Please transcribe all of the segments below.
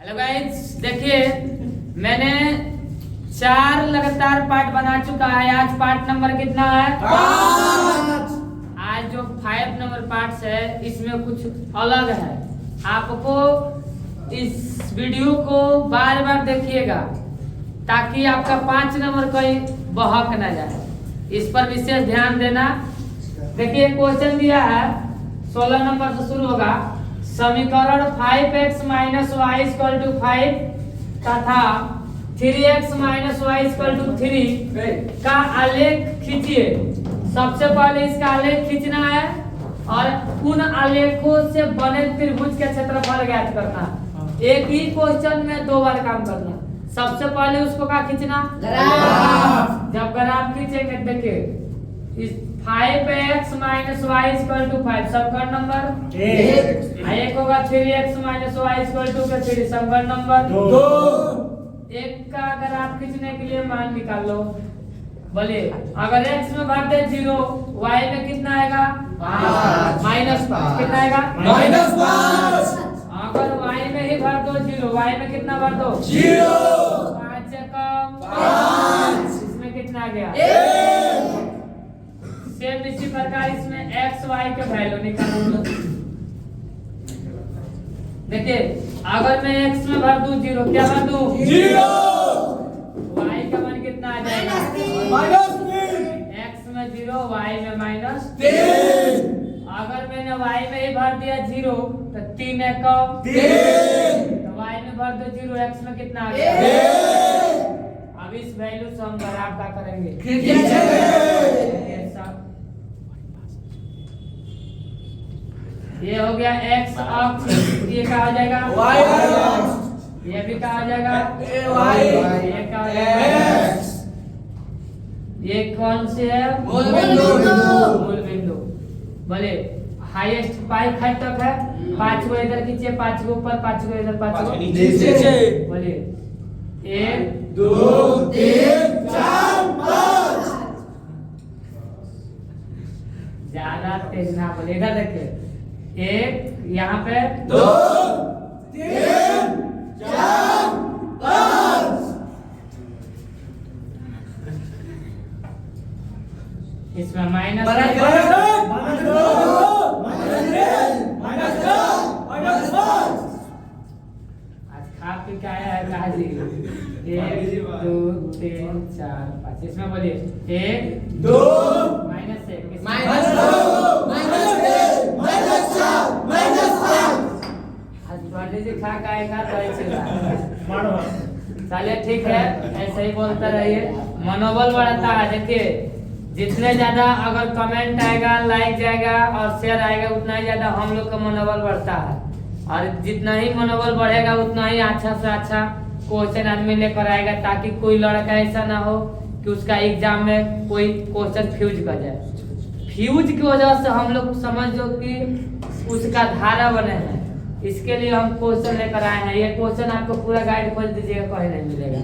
Hello guys, देखिए मैंने 4 लगातार पार्ट बना चुका है। आज पार्ट नंबर कितना है? 5। आज जो 5 नंबर पार्ट है इसमें कुछ अलग है। आपको इस वीडियो को बार बार देखिएगा ताकि आपका 5 नंबर कहीं बहक न जाए। इस पर विशेष ध्यान देना। देखिए क्वेश्चन दिया है 16 नंबर से शुरू होगा। समीकरण 5x - y = 5 तथा 3x - y = 3 का आलेख खींचिए। सबसे पहले इसका आलेख खींचना है और उन आलेखों से बने त्रिभुज के क्षेत्रफल ज्ञात करना। एक ही क्वेश्चन में 2 बार काम करना। सबसे पहले उसको क्या खींचना? ग्राफ। जब ग्राफ खींचेंगे देखिए इस 5x - y = 5 समीकरण नंबर 1 होगा। 3x - y = 3 समीकरण नंबर 2। एक का ग्राफ खींचने के लिए मान निकाल लो। बोलिए अगर x में भर दे 0, y में कितना आएगा? 5 कितना आएगा? -5। अगर y में ही भर दो 0, y में कितना भर दो? 0। 5 से कम 5। इसमें कितना आ गया? 1। सेम इसी प्रकार इसमें x y के वैल्यू निकालो। देखिए अगर मैं x में भर दूं 0, क्या भर दूं? 0। y का मान कितना आ जाएगा? -3। x में 0, y में -3। अगर मैंने y में ही भर दिया 0 तो 3 है कम 3। तो y में भर दो 0, x में कितना आ गया? 1। अब इस वैल्यू से हम ग्राफ का करेंगे। ये हो गया x अक्ष, ये क्या हो जाएगा? y अक्ष। ये भी क्या हो जाएगा? y। ये क्या हो जाएगा? x। ये कौन से है? मूल बिंदु। बोले हाईएस्ट 5 तक है। 5 को इधर खींचिए, 5 को ऊपर, 5 को इधर, 5 को नीचे। बोलिए 1 2 3 4 5। ज्यादा तेज ना बोले। इधर देखिए 1 यहाँ पे 2 3 4 5। इसमें माइनस आज खा पी के आया है गाजी। 1 2 3 4 5। इसमें बोलिए 1 2 -1 खा खाएगा चलिए ठीक है, ऐसे ही बोलते रहिए, मनोबल बढ़ता है। देखिए जितने ज्यादा अगर कमेंट आएगा, लाइक जाएगा और शेयर आएगा उतना ही ज्यादा हम लोग का मनोबल बढ़ता है। और जितना ही मनोबल बढ़ेगा उतना ही अच्छा से अच्छा क्वेश्चन आदमी लेकर आएगा, ताकि कोई लड़का ऐसा ना हो कि उसका एग्जाम में कोई क्वेश्चन फ्यूज कर जाए। फ्यूज की वजह से हम लोग समझो कि उसका धारा बने हैं। इसके लिए हम क्वेश्चन लेकर आए हैं। ये क्वेश्चन आपको पूरा गाइड खोज दीजिएगा, कहीं नहीं मिलेगा।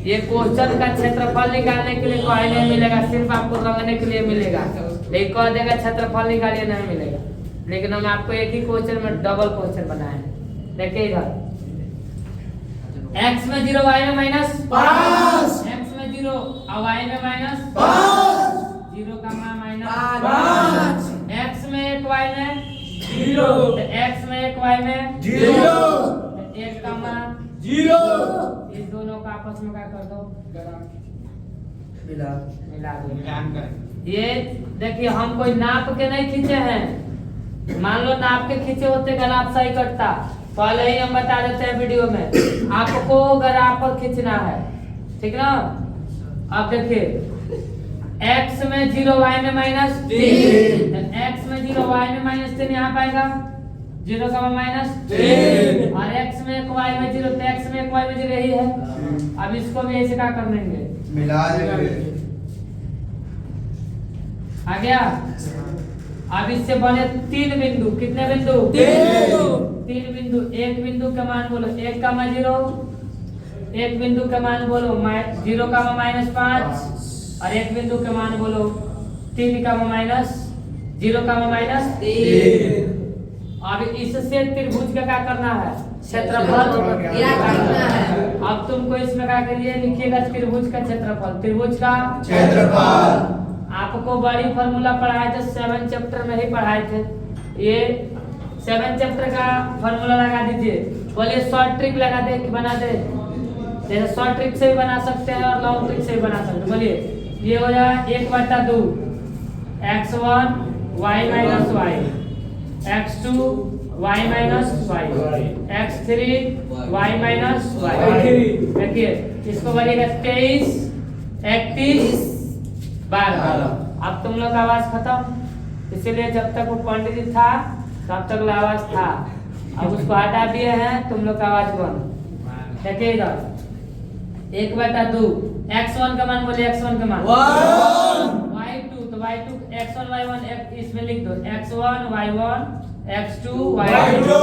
ये क्वेश्चन का क्षेत्रफल निकालने के लिए कहीं नहीं मिलेगा, सिर्फ आपको रंगने के लिए मिलेगा। लेकिन कह देगा क्षेत्रफल निकालिए, नहीं मिलेगा। लेकिन हम आपको एक ही क्वेश्चन में डबल क्वेश्चन बनाए हैं। देखिए इधर x में 0, y में -5। x में 0 और y में -5। 0 का मान -5। x में 1, y में 0। x में 1, y में 0। 1 का मान 0। इस दोनों का आपस में क्या कर दो? मिला दो। ये देखिए हम कोई नाप के नहीं खींचे हैं। मान लो नाप के खींचे होते ग्राफ सही कटता। पहले ही हम बता देते हैं वीडियो में, आपको ग्राफ पर खींचना है, ठीक ना? अब देखिए x में 0, y में -3। x में 0, y में -3 यहाँ पाएगा 0 का -3। और x में 1, y में 0, तो x में 1, y में 0 यही है। अब इसको भी ऐसे क्या कर लेंगे? मिला देंगे। आ गया। अब इससे बने 3 बिंदु। कितने बिंदु? 3 बिंदु। एक बिंदु का मान बोलो 1 का मान 0। एक बिंदु का मान बोलो 0 का मान -5। और एक बिंदु का मान बोलो 3 का मान -0 का मान -3। अब इससे त्रिभुज का क्या करना है? क्षेत्रफल ज्ञात करना है। अब तुमको इसमें क्या करिए, लिखिएगा त्रिभुज का क्षेत्रफल। त्रिभुज का क्षेत्रफल आपको बड़ी फॉर्मूला पढ़ाए थे, 7 चैप्टर में ही पढ़ाए थे। ये 7 चैप्टर का फॉर्मूला लगा दीजिए। बोलिए शॉर्ट ट्रिक लगा दे कि बना दे? जैसे शॉर्ट ट्रिक से भी बना सकते हैं और लॉन्ग ट्रिक से भी बना सकते हैं। बोलिए ये हो जाए 1/2 x1 y minus y, x2 y minus y, x3 y minus y. देखिए इसको बोलिएगा 23, 31, 12। अब तुम लोग का आवाज खत्म, इसीलिए जब तक वो पंडित जी था तब तक आवाज था। अब उसको हटा दिए हैं, तुम लोग का आवाज बंद। देखिए इधर 1/2 x1 का मान बोलिए, x1 का मान y2, तो y2 x1 y1 इसमें लिख दो, x1 y1 x2 y2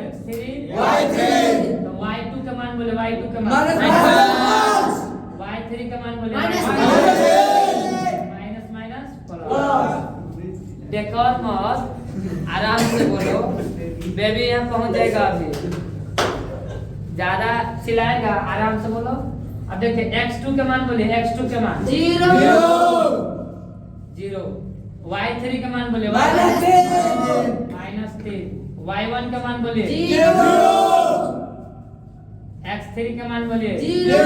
x3 y3। तो y2 का मान बोले, y2 का मान y3 का मान बोले माइनस माइनस प्लस। देखो मत, आराम से बोलो, बेबी यहाँ पहुंच जाएगा। अभी ज्यादा चिल्लाएगा, आराम से बोलो। अब देखिए x2 के मान बोले, x2 के मान 0 0, y3 का मान बोले -3, y1 का मान बोले 0, x3 का मान बोले 0,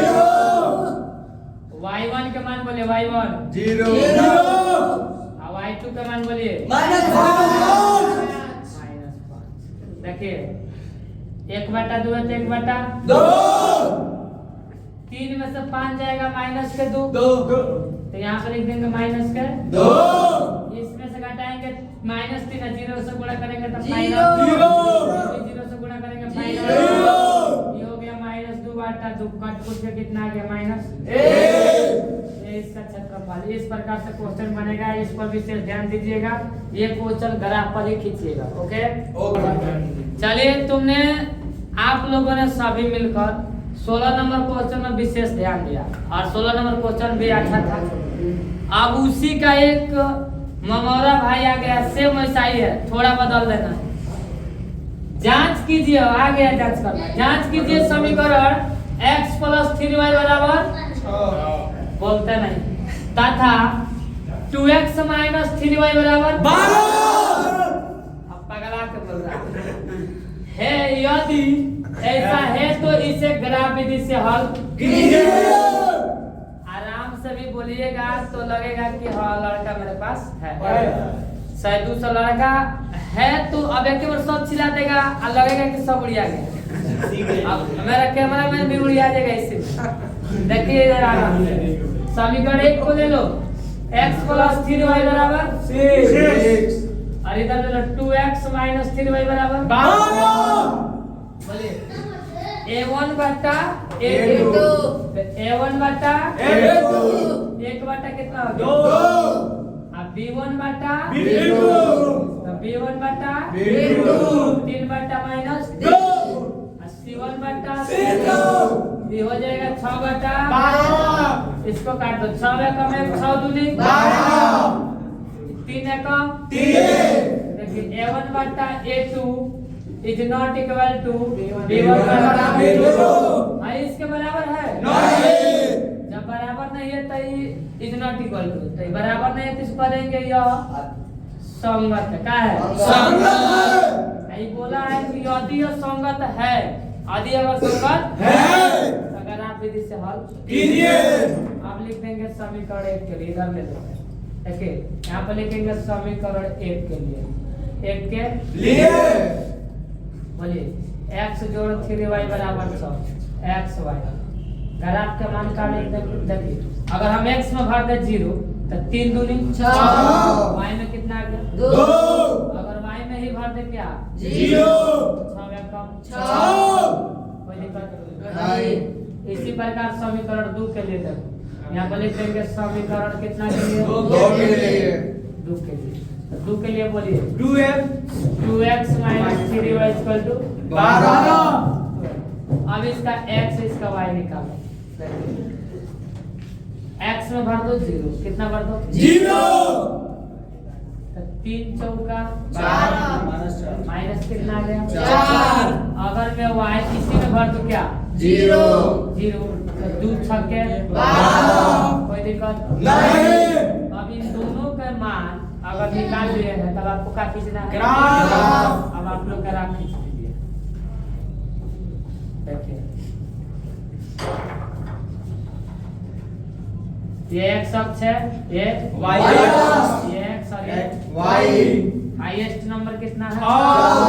y1 का मान बोले y1 0 और y2 का मान बोलिए -5। देखिए 1/2 है तो 1/2, 3 में से 5 जाएगा माइनस के 2, तो यहाँ पर लिख देंगे माइनस के 2। इसमें से घटाएंगे -3 है, 0 से गुणा करेंगे तो 0 से गुणा करेंगे फाइनल ये हो गया -2/2। कट कुछ के कितना आ गया? -1। ये इसका क्षेत्रफल। इस प्रकार से क्वेश्चन बनेगा, इस पर विशेष ध्यान दीजिएगा। ये क्वेश्चन ग्राफ पर ही खींचिएगा। ओके चलिए, तुमने आप लोगों ने सभी मिलकर 16 नंबर क्वेश्चन में विशेष ध्यान दिया और 16 नंबर क्वेश्चन भी अच्छा था। अब उसी का एक ममौरा भाई आ गया, सेम वैसा ही है, थोड़ा बदल देना है। जांच कीजिए, आ गया जांच करना। जांच कीजिए समीकरण x + 3y बराबर बोलते नहीं तथा 2x - 3y बराबर 12। अब पगला के बोल रहा है। यदि ऐसा है तो इसे ग्राफ विधि से हल कीजिए। आराम से भी बोलिएगा तो लगेगा कि हाँ लड़का मेरे पास है। 100-200 लड़का है तो अब एक बार सब चिल्ला देगा और लगेगा कि सब उड़िया गया। अब मेरा कैमरा मैन भी उड़िया जाएगा इससे। देखिए इधर आराम से समीकरण 1 को ले लो, x + 3y बराबर 6 और इधर ले लो 2x - 3y बराबर 12। बोलिए a1 बटा a2, a1 बटा a2, 1 बटा कितना हो गया 2, अब b1 बटा b2, तो b1 बटा b2, 3 बटा -2, c1 बटा c2, ये हो जाएगा 6 बटा 12। इसको काट दो, 6 एकम 1, 6 दूनी 12, 3 एकम 3। देखिए a1 बटा a2 is not equal to b1 बटा b2। हाँ इसके बराबर है नहीं। जब बराबर नहीं है तो is not equal to, तो बराबर नहीं है तो इसको करेंगे यह संगत है। क्या है? संगत। यही बोला है कि यदि यह संगत है, यदि अगर संगत है तो अगर आप विधि से हल कीजिए। आप लिख देंगे समीकरण 1 के लिए, इधर ले लो। देखिए यहाँ पर लिखेंगे समीकरण 1 के लिए, 1 के लिए बोलिए x जोड़ 3y बराबर 6 xy। अगर आपके मान का लिख देंगे, देखिए अगर हम x में भर दे 0 तो 3 दूनी 6, y में कितना आ गया 2, अगर y में ही भर दे क्या 0, 6 एकम 6, कोई दिक्कत नहीं। इसी प्रकार समीकरण 2 के लिए देखो, यहाँ पर लिख देंगे समीकरण कितना के लिए 2 के लिए 2 के लिए। 2 के लिए बोलिए 2x - 3y = 12। अब इसका x इसका y निकालो। x में भर दो 0, कितना भर दो 0, 3 चौका 4 माइनस कितना आ गया 4 अगर मैं y इसी में भर दूं क्या 0 0 तो 2 छक्के 12 कोई दिक्कत नहीं। अब इन दोनों के मान अगर निकाल लिए हैं तब आपको क्या खींचना है ग्राफ। अब आप लोग ग्राफ खींच लीजिए देखिए ये x अक्ष है ये Y अक्ष। ये x और ये Y हाईएस्ट नंबर कितना है हाँ।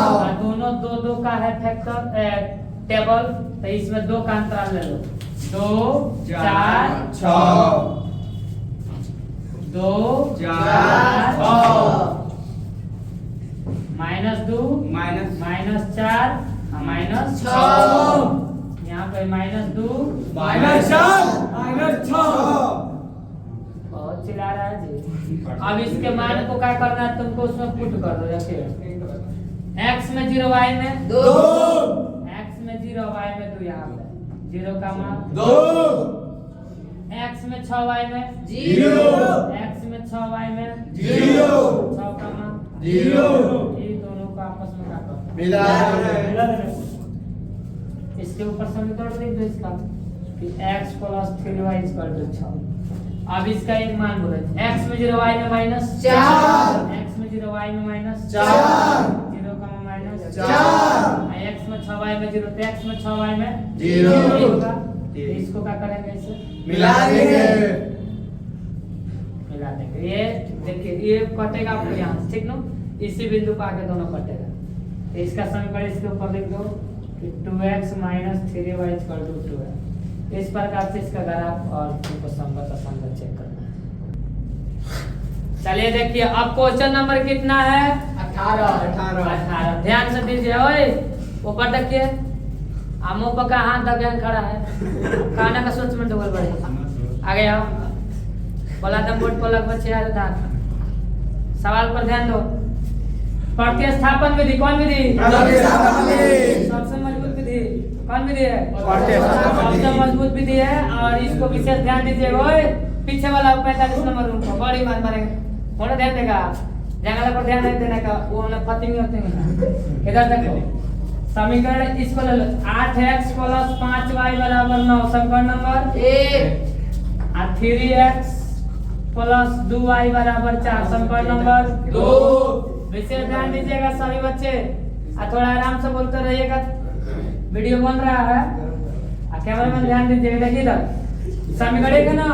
और दोनों दो दो का है फैक्टर टेबल तो इसमें 2 का अंतराल ले लो 2 4 6 2 चार, 2 माइनस -4 माइनस 6 यहाँ पे -2 -6 बहुत चिल्ला रहा है जी अब इसके मान को क्या करना है तुमको उसमें पुट कर दो देखिए x में 0 y में 2 x में 0 y में 2 यहाँ पे 0 का मान 2 x में 6 y में 0 x में 6 y में 0 6 का मान 0 ये दोनों को आपस में क्या करते मिला इसके ऊपर समीकरण लिख दो इसका कि x + 3y = 6 अब इसका एक मान बोलो x में 0 y में माइनस 4 x में 0 y में माइनस 4 0 का माइनस 4 x में 6 y में 0 तो x में 6 y में 0 होगा तो इसको क्या करेंगे इसे मिला देंगे मिला देंगे ये देखिए ये कटेगा आपको यहाँ से ठीक ना इसी बिंदु पर आके दोनों कटेगा तो इसका समीकरण इसके ऊपर लिख दो कि 2x - 3y = 2 है इस प्रकार से इसका ग्राफ और तुमको संगत असंगत चेक करना है चलिए देखिए अब क्वेश्चन नंबर कितना है 18 ध्यान से दीजिए ओए ऊपर देखिए आमो पका हाथ दबे खड़ा है खाना का सोच में डबल बढ़े आगे आओ बोला दम बोर्ड पर लग बच्चे यार दांत सवाल पर ध्यान दो प्रतिस्थापन विधि कौन विधि सबसे मजबूत विधि कौन विधि है सबसे मजबूत विधि है और इसको विशेष ध्यान दीजिए ओए पीछे वाला 45 नंबर रूम को बड़ी मार मारेंगे थोड़ा ध्यान देगा जंगल पर ध्यान नहीं देने का वो ना फतिंग होते हैं इधर देखो समीकरण इसको ले लो 8x + 5y = 9 समीकरण नंबर 1 और 3x + 2y = 4 समीकरण नंबर 2 विशेष ध्यान दीजिएगा सभी बच्चे थोड़ा आराम से बोलते रहिएगा वीडियो बन रहा है कैमरा में ध्यान दीजिएगा देखिए इधर समीकरण एक है ना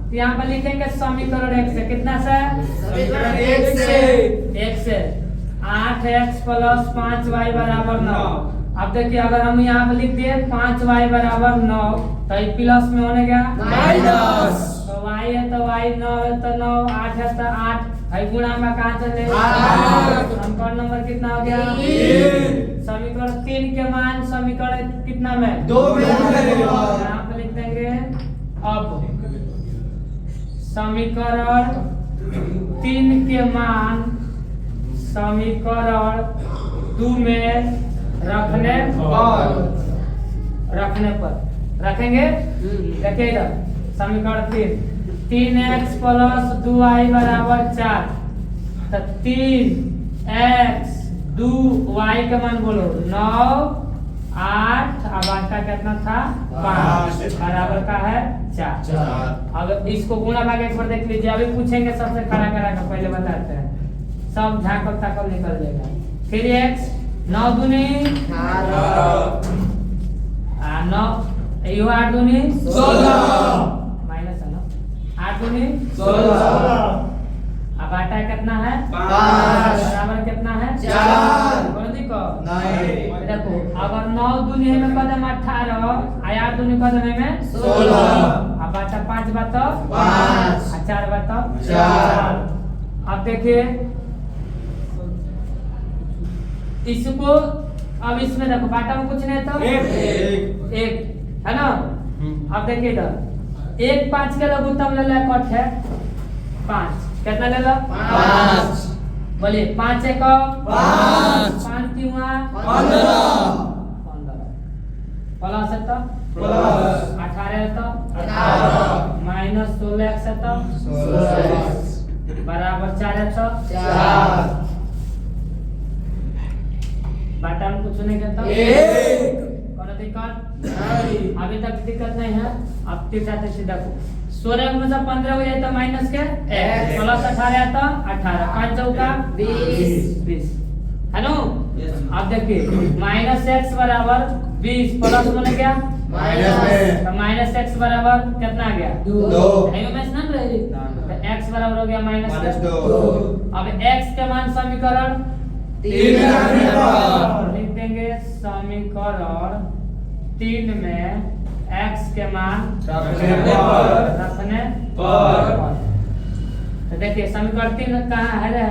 तो यहाँ पर लिखेंगे समीकरण 1 से कितना से समीकरण 1 से 1 से 8x + 5y = 9 अब देखिए अगर हम यहाँ पे लिख दिए 5y = 9 तो ये प्लस में होने गया माइनस तो y है तो y 9 है तो 9 8 है तो 8 है गुणा में कहाँ चले समीकरण नंबर कितना हो गया 3 समीकरण 3 के मान समीकरण कितना में 2 में यहाँ पे लिख देंगे अब समीकरण 3 के मान समीकरण 2 में रखने पर रखेंगे देखिए इधर समीकरण 3x + 2y = 4 तो 3x 2y का मान बोलो 9 8 अब आपका कितना था 5 बराबर का है 4 अब इसको गुणा भाग एक बार देख लीजिए अभी पूछेंगे सबसे खड़ा करा कर पहले बताते हैं सब झाकल ताकल निकल जाएगा 3x 9 दूनी 9 यो 8 दूनी 16 माइनस है ना 8 दूनी 16 अब आटा कितना है 5 बराबर कितना है 4 बोलो देखो नहीं देखो अगर 9 दूनी में कदम 18 और 8 दूनी कदम में 16 अब आटा 5 बात 5 4 बात 4 अब देखिए इसको अब इसमें देखो बाटा में कुछ नहीं तो एक है ना अब देखिए इधर 1 5 के लघुत्तम ले ला कट है 5 कितना ले लो 5 बोलिए 5 1 5 5 3 15 प्लस है तो प्लस 18 है तो 18 माइनस 16 है तो 16 बराबर 4 है तो 4 सुने क्या था? एक। कौन दिक्कत? नहीं। अभी तक दिक्कत नहीं है। अब तीसरा से सीधा को 16 में से 15 हो जाए तो माइनस के X। प्लस 18 तो 18 5 चौका 20 है ना? अब देखिए माइनस एक्स बराबर 20 प्लस बन गया माइनस में। तो माइनस एक्स बराबर कितना आ गया? 2। नहीं में ना रही तो एक्स बराबर हो गया माइनस -2। अब एक्स के मान समीकरण 3 में रखने पर। लिख देंगे समीकरण 3 में x के मान रखने पर। रखने पर। तो देखिए समीकरण 3 कहाँ है रे?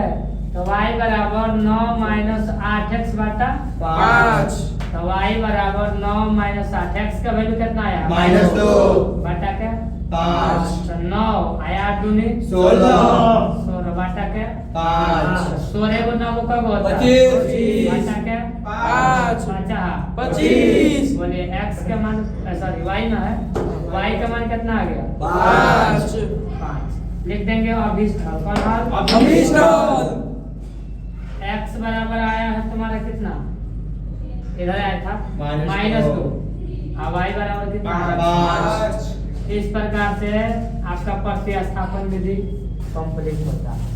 तो y बराबर 9 माइनस 8x बटा 5। तो y बराबर 9 माइनस 8x का वैल्यू कितना आया? -2। बटा के 5। तो 9 आया 8 दूनी 16। बटा के 5। 16 को 9 को कब होता है? 25। बटा के 5। बचा 25। बोलिए x का मान सॉरी y ना है y का मान कितना आ गया? 5। 5 लिख देंगे अभिष्ठल कौन हाल? अभिष्ठल। x बराबर आया है तुम्हारा कितना? इधर आया था -2। -2 अब y बराबर कितना? 5। इस प्रकार से आपका प्रतिस्थापन विधि कंप्लीट होता है।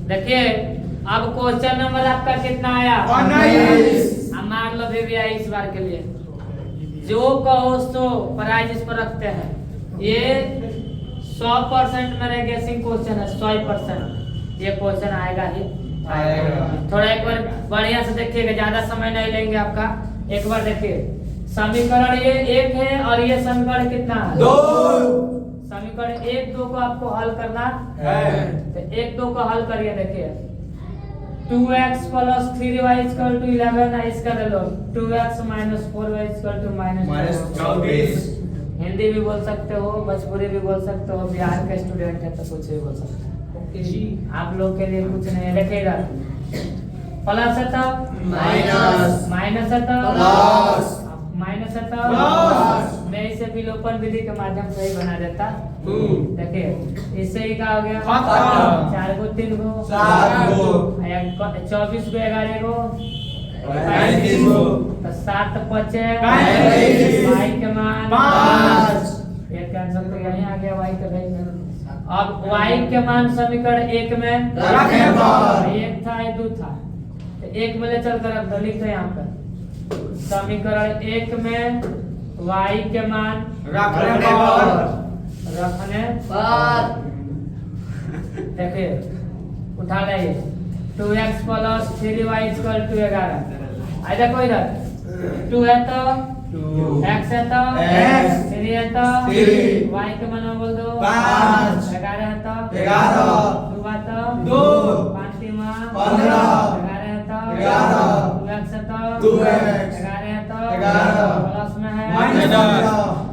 देखिए अब क्वेश्चन नंबर आपका कितना आया? 19। अब मान लो भी आई इस बार के लिए जो कहो सो प्राइज इस पर रखते हैं। ये 100% मेरा गेसिंग क्वेश्चन है 100% ये क्वेश्चन आएगा ही आएगा। थोड़ा एक बार बढ़िया से देखिएगा ज्यादा समय नहीं लेंगे आपका। एक बार देखिए समीकरण ये 1 है और ये समीकरण कितना है? 2। समीकरण 1 2 को आपको हल करना है। तो 1 2 को हल करिए। देखिए 2x plus 3y equal to 11 इसका ले लो 2x minus 4y equal to -24। Hindi भी बोल सकते हो भोजपुरी भी बोल सकते हो बिहार के स्टूडेंट है तो कुछ भी बोल सकते हो जी आप लोग के लिए कुछ नहीं है। देखिएगा प्लस है तो माइनस। माइनस है तो प्लस। माइनस है तो प्लस। मैं इसे विलोपन विधि के माध्यम से ही बना देता। देखिए इससे ही क्या हो गया? खत्म। 4 को 3 को 7 को 24 को 11 को 35 को तो 7 बचे 35। y के मान 5। ये कैंसिल तो यहीं आ गया y का वैल्यू। अब y के मान समीकरण 1 में रखने पर। 1 था 2 था तो 1 में ले चल कर रख दो। लिख दो यहाँ पर समीकरण 1 में y के मान रखने पर। रखने देखिए उठा लाइए 2x plus 3y equal to 11 आई देखो इधर 2 है तो 2। x है तो x 3 है तो 3 y के मान बोल दो 5 11 है तो 11 2 है तो 2 5 3 15 11 है तो 11 2x है तो 2x 11 है तो 11 प्लस में है माइनस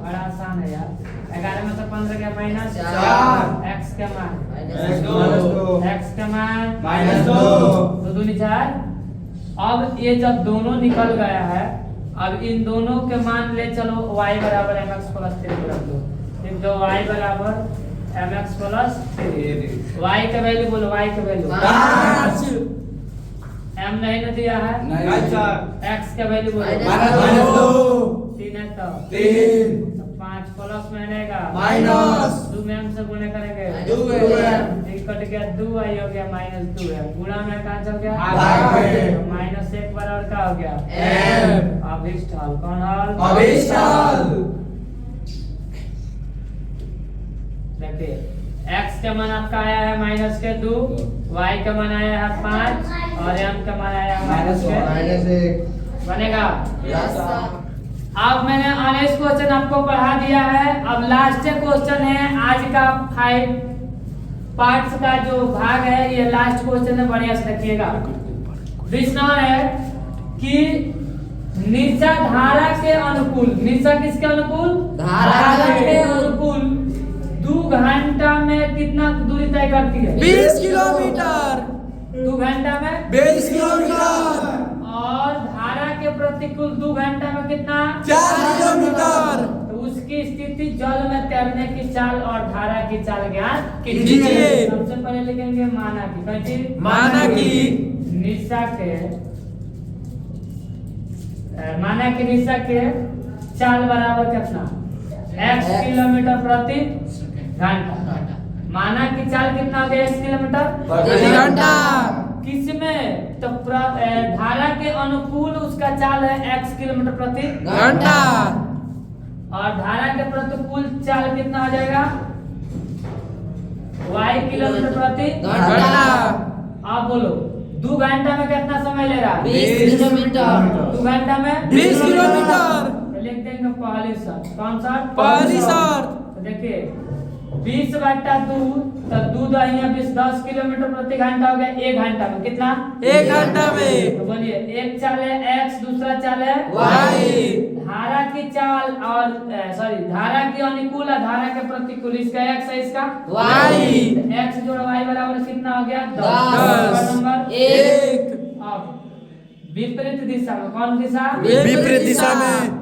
बड़ा आसान है यार 11 में से 15 गया माइनस 4 x के मान -2 x के मान -2 2 दूनी 4। अब ये जब दोनों निकल गया है अब इन दोनों के मान ले चलो y बराबर mx प्लस 3 को रख दो। लिख दो y बराबर mx प्लस 3 y का वैल्यू बोलो y का वैल्यू 5। m नहीं न दिया है नहीं सर। x का वैल्यू बोलो -2 3 है तो 3 5 प्लस में रहेगा माइनस 2 में हम से गुणे करेंगे 2m। एक कट गया 2 आई हो गया -2 है गुणा में कहां चल गया भाग में। -1 बराबर का हो गया m। अभिष्ठल कौन हल? अभिष्ठल। देखिए x का मान आपका आया है -2 y का मान आया है 5 और m का मान आया है -1 बनेगा। अब मैंने अनेश क्वेश्चन आपको पढ़ा दिया है। अब लास्ट क्वेश्चन है आज का 5 पार्ट्स का जो भाग है ये लास्ट क्वेश्चन है बढ़िया से देखिएगा। प्रश्न है कि निशा धारा के अनुकूल निशा किसके अनुकूल? धारा के अनुकूल 2 घंटा में कितना दूरी तय करती है? 20 किलोमीटर। 2 घंटा में 20 किलोमीटर। और धारा के प्रतिकूल 2 घंटा में कितना? 4 किलोमीटर। तो उसकी स्थिति जल में तैरने की चाल और धारा की चाल ज्ञात कीजिए। सबसे पहले लिखेंगे माना की कैसी? माना कि निशा के माना कि दिशा के चाल बराबर कितना x किलोमीटर प्रति घंटा। माना कि चाल कितना हो गया x किलोमीटर प्रति घंटा। किसमें तो धारा के अनुकूल उसका चाल है x किलोमीटर प्रति घंटा। और धारा के प्रतिकूल चाल कितना हो जाएगा y किलोमीटर प्रति घंटा। आप बोलो 2 घंटा में कितना समय ले रहा है 20 किलोमीटर। 2 घंटा में 20 किलोमीटर। तो लिख देंगे पहली शर्त। कौन सा पहली शर्त। तो देखिए 20/2 तो दूध यहाँ 10 किलोमीटर प्रति घंटा हो गया 1 घंटा में कितना 1 घंटा में। तो बोलिए एक चाल है x दूसरा चाल है y। धारा की चाल और धारा की अनुकूल और धारा के प्रतिकूल इसका x है इसका y। x जोड़ y बराबर कितना हो गया 10। नंबर 1। अब विपरीत दिशा में कौन दिशा विपरीत दिशा में।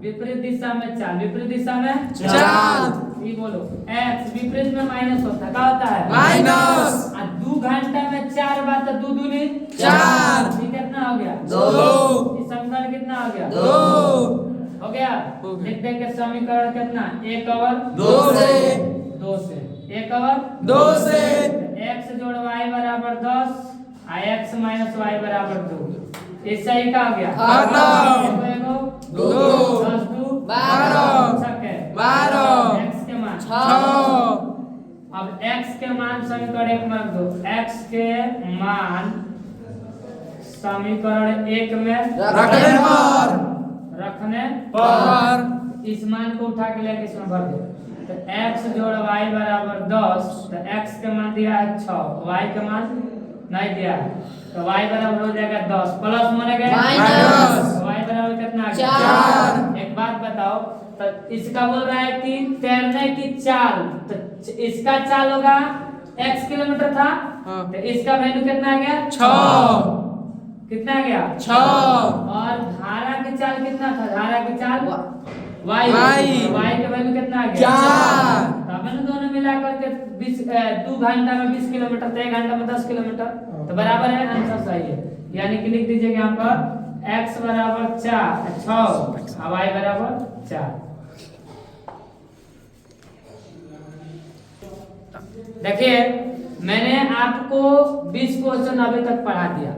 विपरीत दिशा में चाल विपरीत दिशा में चाल। ये बोलो x विपरीत में माइनस होता है क्या होता है माइनस। और 2 घंटा में 4 बार तो 2 दूनी 4। ये कितना हो गया 2। ये समीकरण कितना हो गया 2। हो गया। हो गया। लिख देंगे समीकरण कितना 1 और 2 से। 2 से 1 और 2 से। x जोड़ y बराबर 10 और x माइनस y बराबर 2। इससे ही क्या हो गया खत्म। एगो 2। 10 2 12। छक्के 12। x के मान 6। अब x के मान समीकरण 1 में रख दो x के मान समीकरण 1 में रखने पर इस मान को उठा के लेके इसमें भर दो। तो x जोड़ y बराबर 10 तो x के मान दिया है 6 y के मान नहीं दिया है तो y बराबर हो जाएगा 10 प्लस माने गए माइनस। तो y बराबर कितना आ गया 4। एक बात बताओ तो इसका बोल रहा है कि तैरने की चाल तो इसका चाल होगा x किलोमीटर था हाँ। तो इसका वैल्यू कितना आ गया 6। कितना आ गया 6। और धारा की चाल कितना था धारा की चाल y Y। तो y का वैल्यू कितना आ गया 4। तो अपन दोनों मिला करके 2 घंटा में 20 किलोमीटर तो 1 घंटा में 10 किलोमीटर तो बराबर है आंसर सही है। यानी कि लिख दीजिएगा यहाँ पर x बराबर 6 और y बराबर 4। देखिए मैंने आपको 20 क्वेश्चन अभी तक पढ़ा दिया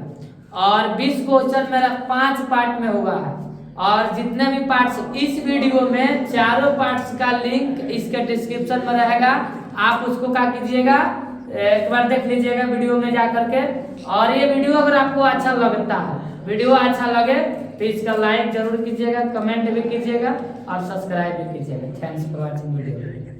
और 20 क्वेश्चन मेरा 5 पार्ट में हुआ है और जितने भी पार्ट्स इस वीडियो में चारों पार्ट्स का लिंक इसके डिस्क्रिप्शन में रहेगा। आप उसको क्या कीजिएगा एक बार देख लीजिएगा वीडियो में जा करके। और ये वीडियो अगर आपको अच्छा लगता है वीडियो अच्छा लगे तो इसका लाइक जरूर कीजिएगा कमेंट भी कीजिएगा और सब्सक्राइब भी कीजिएगा। Thanks for watching video.